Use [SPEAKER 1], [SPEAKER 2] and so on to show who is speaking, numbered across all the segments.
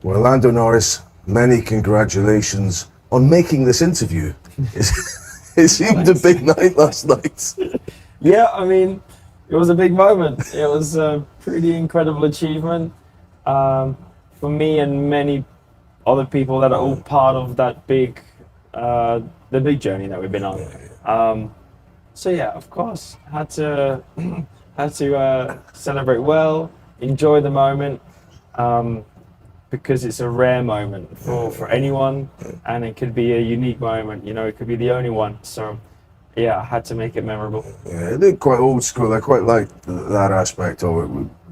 [SPEAKER 1] Well, Lando Norris, many congratulations on making this interview. It seemed a big night last night.
[SPEAKER 2] Yeah, I mean, it was a big moment. It was a pretty incredible achievement for me and many other people that are all part of that the big journey that we've been on. So yeah, of course, had to celebrate well, enjoy the moment, because it's a rare moment for anyone, and it could be a unique moment. You know, it could be the only one. So yeah, I had to make it memorable.
[SPEAKER 1] Yeah, it looked quite old school. I quite liked that aspect of it,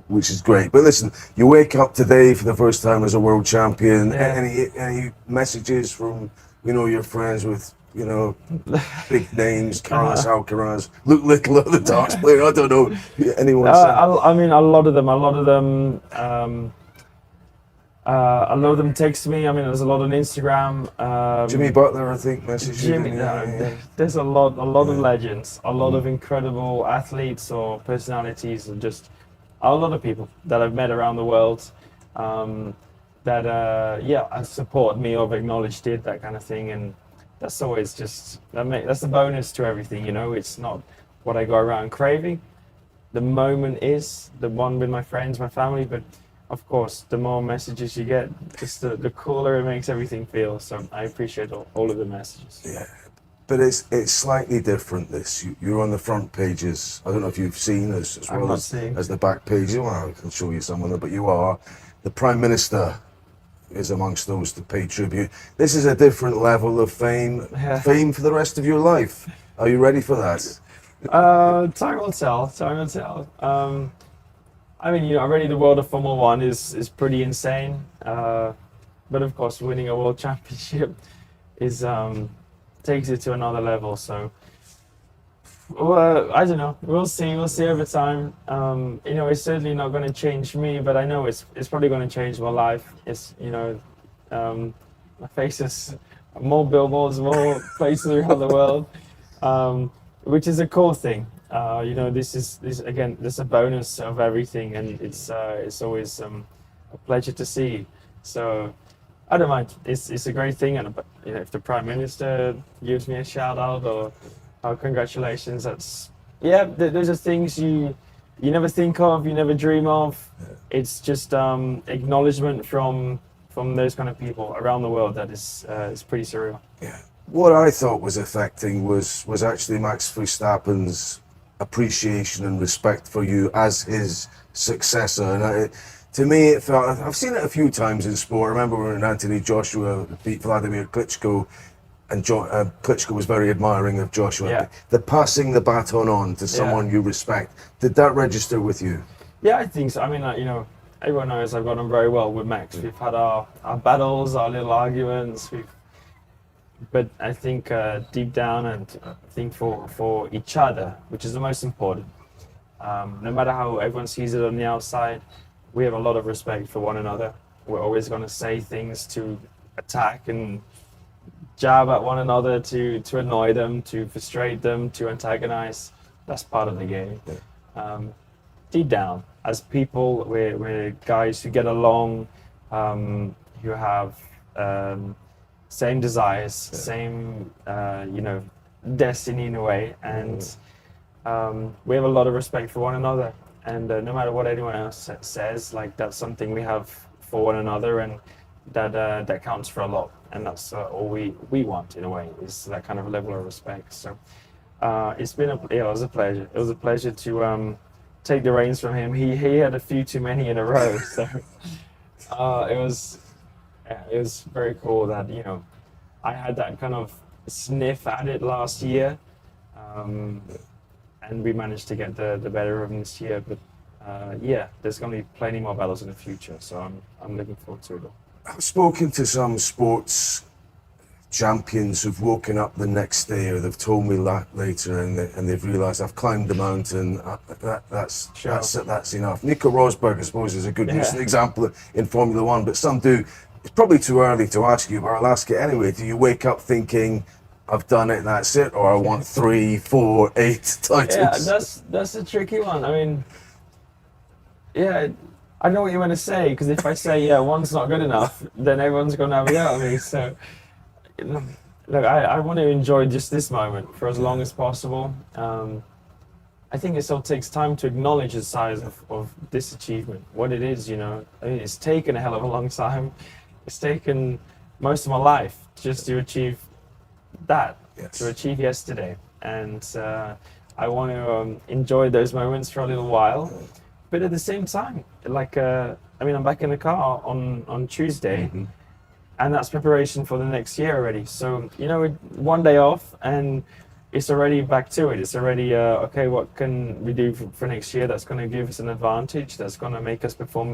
[SPEAKER 1] which is great. But listen, you wake up today for the first time as a world champion.
[SPEAKER 2] Yeah.
[SPEAKER 1] Any messages from your friends with big names, Carlos Alcaraz, Luke Little, the darts player? I don't know anyone.
[SPEAKER 2] I mean, a lot of them. A lot of them text me. I mean, there's a lot on Instagram.
[SPEAKER 1] Jimmy Butler, I think, messaged you.
[SPEAKER 2] Jimmy, there's a lot of legends, a lot of incredible athletes or personalities, and just a lot of people that I've met around the world that have supported me or have acknowledged it, that kind of thing. And that's always just that's the bonus to everything. It's not what I go around craving. The moment is the one with my friends, my family, but of course, the more messages you get, just the cooler it makes everything feel. So I appreciate all of the messages.
[SPEAKER 1] Yeah, but it's slightly different. You're on the front pages. I don't know if you've seen as well as the back pages. Well, I can show you some of them, but you are. The Prime Minister is amongst those to pay tribute. This is a different level of fame.
[SPEAKER 2] Yeah.
[SPEAKER 1] Fame for the rest of your life. Are you ready for that?
[SPEAKER 2] Time will tell. Time will tell. I mean, already the world of Formula One is pretty insane. But of course, winning a world championship takes it to another level. So, I don't know. We'll see. We'll see over time. It's certainly not going to change me, but I know it's probably going to change my life. My face is more billboards, more places around the world, which is a cool thing. This is again, this is a bonus of everything, and it's always a pleasure to see. So I don't mind. It's a great thing, and if the Prime Minister gives me a shout out or congratulations, those are things you never think of, you never dream of. It's just acknowledgement from those kind of people around the world that is pretty surreal.
[SPEAKER 1] Yeah. What I thought was affecting was actually Max Verstappen's appreciation and respect for you as his successor, and to me it felt, I've seen it a few times in sport. I remember when Anthony Joshua beat Vladimir Klitschko, and Klitschko was very admiring of Joshua.
[SPEAKER 2] Yeah.
[SPEAKER 1] The passing the baton on to someone you respect, did that register with you?
[SPEAKER 2] Yeah, I think so. I mean, everyone knows I've got on very well with Max. We've had our battles, our little arguments. But I think deep down, and I think for each other, which is the most important, no matter how everyone sees it on the outside, we have a lot of respect for one another. We're always going to say things to attack and jab at one another, to annoy them, to frustrate them, to antagonize. That's part of the game. Deep down, as people, we're guys who get along, who have same desires, same destiny in a way, and we have a lot of respect for one another. And no matter what anyone else says, that's something we have for one another, and that counts for a lot. And that's all we want in a way, is that kind of level of respect. So it was a pleasure. It was a pleasure to take the reins from him. He had a few too many in a row, so it was very cool that I had that kind of sniff at it last year, and we managed to get the better of him this year. But there's going to be plenty more battles in the future, so I'm looking forward to it all.
[SPEAKER 1] I've spoken to some sports champions who've woken up the next day, or they've told me later, and they've realised I've climbed the mountain. That's enough. Nico Rosberg, I suppose, is a good recent example in Formula One, but some do. It's probably too early to ask you, but I'll ask it anyway. Do you wake up thinking, I've done it, that's it, or I want 3, 4, 8 titles?
[SPEAKER 2] Yeah, that's a tricky one. I mean, I know what you want to say, because if I say, yeah, one's not good enough, then everyone's going to have a go at me. So, look, I want to enjoy just this moment for as long as possible. I think it still takes time to acknowledge the size of this achievement, what it is, you know. I mean, it's taken a hell of a long time. It's taken most of my life just to achieve that,
[SPEAKER 1] Yes.
[SPEAKER 2] to achieve yesterday. And I want to enjoy those moments for a little while. But at the same time, like, I mean, I'm back in the car on Tuesday, and that's preparation for the next year already. So, you know, one day off, and it's already back to it. It's already, okay, what can we do for next year that's going to give us an advantage, that's going to make us perform